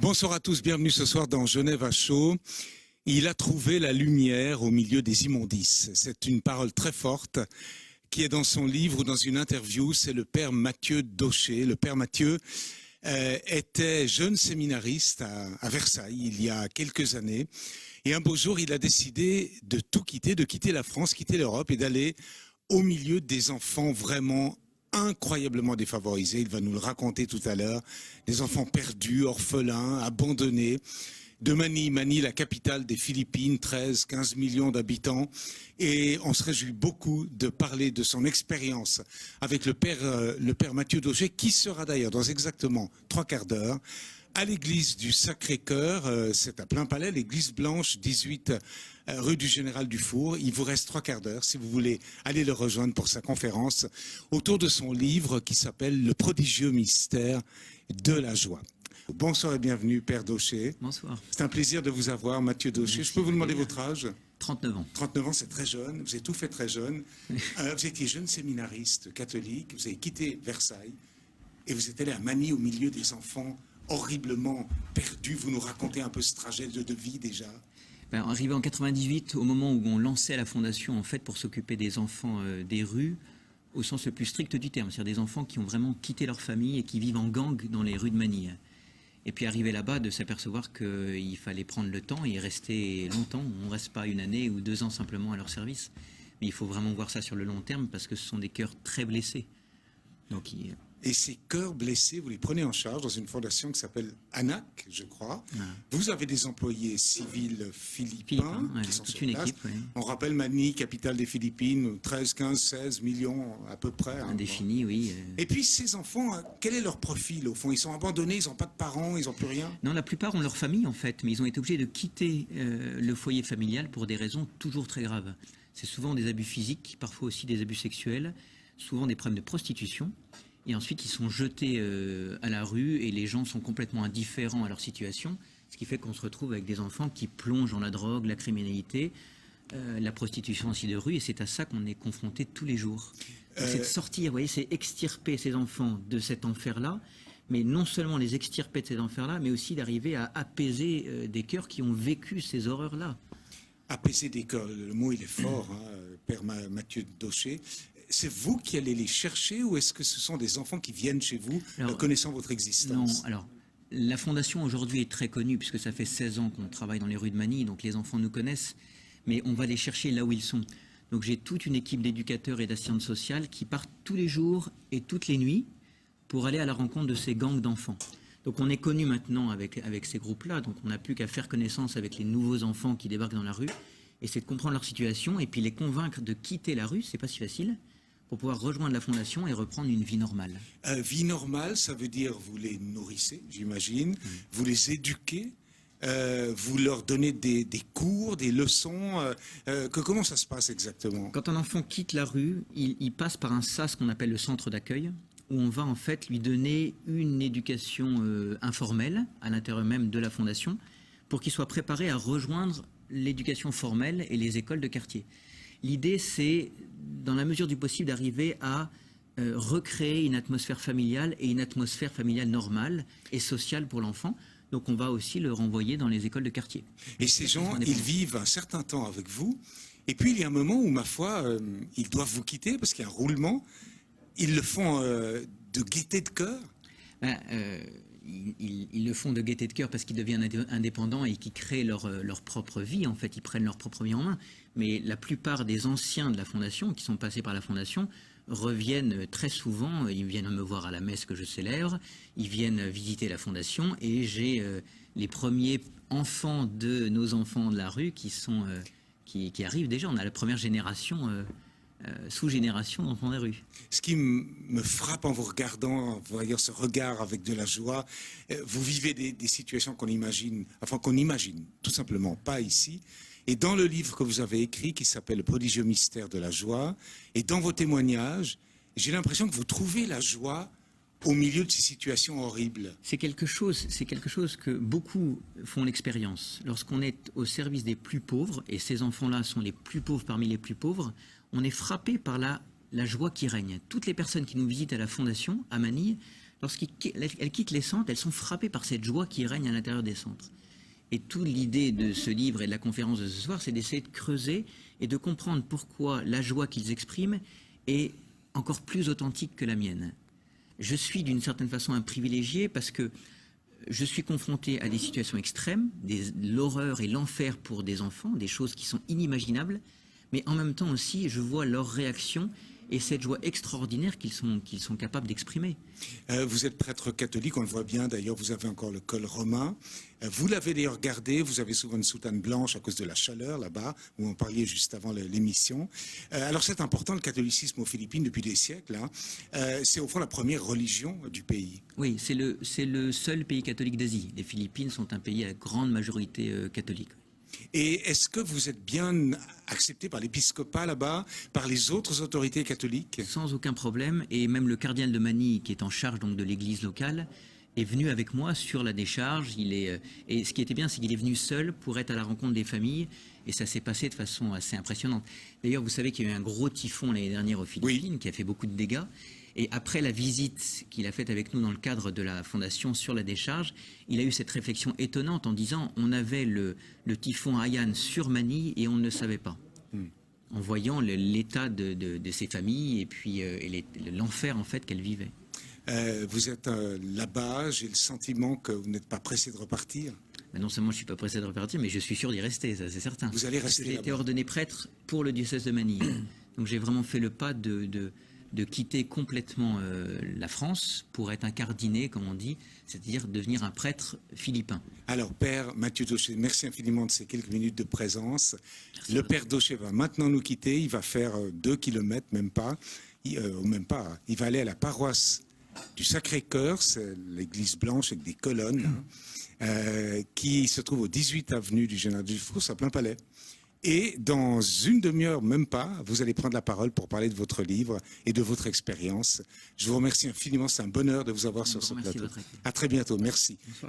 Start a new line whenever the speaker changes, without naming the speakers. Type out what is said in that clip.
Bonsoir à tous, bienvenue ce soir dans Genève à chaud. Il a trouvé la lumière au milieu des immondices. C'est une parole très forte qui est dans son livre ou dans une interview. C'est le père Mathieu Daucher. Le père Mathieu était jeune séminariste à Versailles il y a quelques années. Et un beau jour, il a décidé de tout quitter, de quitter la France, quitter l'Europe et d'aller au milieu des enfants vraiment incroyablement défavorisés. Il va nous le raconter tout à l'heure. Des enfants perdus, orphelins, abandonnés. De Manille, la capitale des Philippines, 13-15 millions d'habitants. Et on se réjouit beaucoup de parler de son expérience avec le père Mathieu Daucher, qui sera d'ailleurs dans exactement 3 quarts d'heure à l'église du Sacré-Cœur. C'est à plein palais, l'église blanche, 18 rue du Général Dufour. Il vous reste 3 quarts d'heure si vous voulez aller le rejoindre pour sa conférence autour de son livre qui s'appelle « Le prodigieux mystère de la joie ». Bonsoir et bienvenue, Père Daucher.
Bonsoir.
C'est un plaisir de vous avoir, Mathieu Daucher.
Merci.
Je peux vous demander votre âge?
39 ans.
39 ans, c'est très jeune. Vous avez tout fait très jeune. Vous étiez jeune séminariste catholique. Vous avez quitté Versailles et vous êtes allé à Manille au milieu des enfants horriblement perdus. Vous nous racontez un peu ce trajet de vie déjà.
Arrivé en 98, au moment où on lançait la fondation en fait pour s'occuper des enfants des rues, au sens le plus strict du terme, c'est-à-dire des enfants qui ont vraiment quitté leur famille et qui vivent en gang dans les rues de Manille. Et puis arrivé là-bas, de s'apercevoir qu'il fallait prendre le temps et rester longtemps. On ne reste pas 1 année ou 2 ans simplement à leur service. Mais il faut vraiment voir ça sur le long terme parce que ce sont des cœurs très blessés. Donc,
Et ces cœurs blessés, vous les prenez en charge dans une fondation qui s'appelle ANAC, je crois.
Ah.
Vous avez des employés civils philippins
ouais,
qui sont
toute
sur
une
place.
équipe. Ouais.
On rappelle Manille, capitale des Philippines, 13, 15, 16 millions à peu près.
Indéfini, oui.
Et puis ces enfants, quel est leur profil au fond? Ils sont abandonnés, ils n'ont pas de parents, ils n'ont plus rien?
Non, la plupart ont leur famille en fait, mais ils ont été obligés de quitter le foyer familial pour des raisons toujours très graves. C'est souvent des abus physiques, parfois aussi des abus sexuels, souvent des problèmes de prostitution. Et ensuite, ils sont jetés à la rue et les gens sont complètement indifférents à leur situation, ce qui fait qu'on se retrouve avec des enfants qui plongent dans la drogue, la criminalité, la prostitution aussi de rue, et c'est à ça qu'on est confronté tous les jours. C'est de sortir, vous voyez, c'est extirper ces enfants de cet enfer-là, mais non seulement les extirper de cet enfer-là, mais aussi d'arriver à apaiser des cœurs qui ont vécu ces horreurs-là.
Apaiser des cœurs, le mot il est fort, hein, Père Mathieu Daucher. C'est vous qui allez les chercher ou est-ce que ce sont des enfants qui viennent chez vous, connaissant votre existence?
Non, alors, la fondation aujourd'hui est très connue puisque ça fait 16 ans qu'on travaille dans les rues de Manille, donc les enfants nous connaissent, mais on va les chercher là où ils sont. Donc j'ai toute une équipe d'éducateurs et d'assistantes sociales qui partent tous les jours et toutes les nuits pour aller à la rencontre de ces gangs d'enfants. Donc on est connu maintenant avec ces groupes-là, donc on n'a plus qu'à faire connaissance avec les nouveaux enfants qui débarquent dans la rue, et c'est de comprendre leur situation et puis les convaincre de quitter la rue, c'est pas si facile, pour pouvoir rejoindre la fondation et reprendre une vie normale. Vie
normale, ça veut dire vous les nourrissez, j'imagine, vous les éduquez, vous leur donnez des cours, des leçons. Comment ça se passe exactement?
Quand un enfant quitte la rue, il passe par un SAS qu'on appelle le centre d'accueil, où on va en fait lui donner une éducation informelle à l'intérieur même de la fondation, pour qu'il soit préparé à rejoindre l'éducation formelle et les écoles de quartier. L'idée, c'est, dans la mesure du possible, d'arriver à recréer une atmosphère familiale et une atmosphère familiale normale et sociale pour l'enfant. Donc on va aussi le renvoyer dans les écoles de quartier.
Et ces gens, ils vivent un certain temps avec vous, et puis il y a un moment où, ma foi, ils doivent vous quitter parce qu'il y a un roulement. Ils le font de gaieté de cœur?
Ils le font de gaieté de cœur parce qu'ils deviennent indépendants et qu'ils créent leur propre vie. En fait, ils prennent leur propre vie en main. Mais la plupart des anciens de la Fondation, qui sont passés par la Fondation, reviennent très souvent. Ils viennent me voir à la messe que je célèbre. Ils viennent visiter la Fondation. Et j'ai les premiers enfants de nos enfants de la rue qui arrivent déjà. On a la première génération sous-génération d'enfants des rues.
Ce qui me frappe en vous regardant, voyant ce regard avec de la joie, vous vivez des situations qu'on imagine tout simplement pas ici. Et dans le livre que vous avez écrit, qui s'appelle « Le prodigieux mystère de la joie », et dans vos témoignages, j'ai l'impression que vous trouvez la joie au milieu de ces situations horribles.
C'est quelque chose que beaucoup font l'expérience. Lorsqu'on est au service des plus pauvres, et ces enfants-là sont les plus pauvres parmi les plus pauvres, on est frappé par la joie qui règne. Toutes les personnes qui nous visitent à la Fondation, à Manille, lorsqu'elles quittent les centres, elles sont frappées par cette joie qui règne à l'intérieur des centres. Et toute l'idée de ce livre et de la conférence de ce soir, c'est d'essayer de creuser et de comprendre pourquoi la joie qu'ils expriment est encore plus authentique que la mienne. Je suis d'une certaine façon un privilégié parce que je suis confronté à des situations extrêmes, l'horreur et l'enfer pour des enfants, des choses qui sont inimaginables, mais en même temps aussi, je vois leur réaction et cette joie extraordinaire qu'ils sont capables d'exprimer.
Vous êtes prêtre catholique, on le voit bien, d'ailleurs vous avez encore le col romain. Vous l'avez d'ailleurs gardé, vous avez souvent une soutane blanche à cause de la chaleur là-bas, où on parlait juste avant l'émission. Alors c'est important, le catholicisme aux Philippines depuis des siècles, hein. C'est au fond la première religion du pays.
Oui, c'est le seul pays catholique d'Asie. Les Philippines sont un pays à grande majorité catholique.
Et est-ce que vous êtes bien accepté par l'épiscopat là-bas, par les autres autorités catholiques?
Sans aucun problème, et même le cardinal de Manille, qui est en charge donc de l'église locale, est venu avec moi sur la décharge. Et ce qui était bien, c'est qu'il est venu seul pour être à la rencontre des familles, et ça s'est passé de façon assez impressionnante. D'ailleurs, vous savez qu'il y a eu un gros typhon l'année dernière aux Philippines, oui, qui a fait beaucoup de dégâts. Et après la visite qu'il a faite avec nous dans le cadre de la fondation sur la décharge, il a eu cette réflexion étonnante en disant on avait le typhon Haiyan sur Manille et on ne le savait pas. En voyant l'état de ces familles et puis l'enfer en fait qu'elles vivaient.
Vous êtes là-bas, j'ai le sentiment que vous n'êtes pas pressé de repartir.
Ben non seulement je ne suis pas pressé de repartir, mais je suis sûr d'y rester, ça c'est certain.
Vous allez rester là-bas.
J'ai été ordonné prêtre pour le diocèse de Manille. Donc j'ai vraiment fait le pas de quitter complètement la France pour être incardiné, comme on dit, c'est-à-dire devenir un prêtre philippin.
Alors, Père Mathieu Daucher, merci infiniment de ces quelques minutes de présence. Merci. Le Père Daucher va maintenant nous quitter, il va faire 2 kilomètres, même pas, il va aller à la paroisse du Sacré-Cœur, c'est l'église blanche avec des colonnes, qui se trouve au 18 avenue du Général Dufour, à Plain-Palais. Et dans une demi-heure, même pas, vous allez prendre la parole pour parler de votre livre et de votre expérience. Je vous remercie infiniment, c'est un bonheur de vous avoir sur ce plateau. À très bientôt, merci. Bonsoir.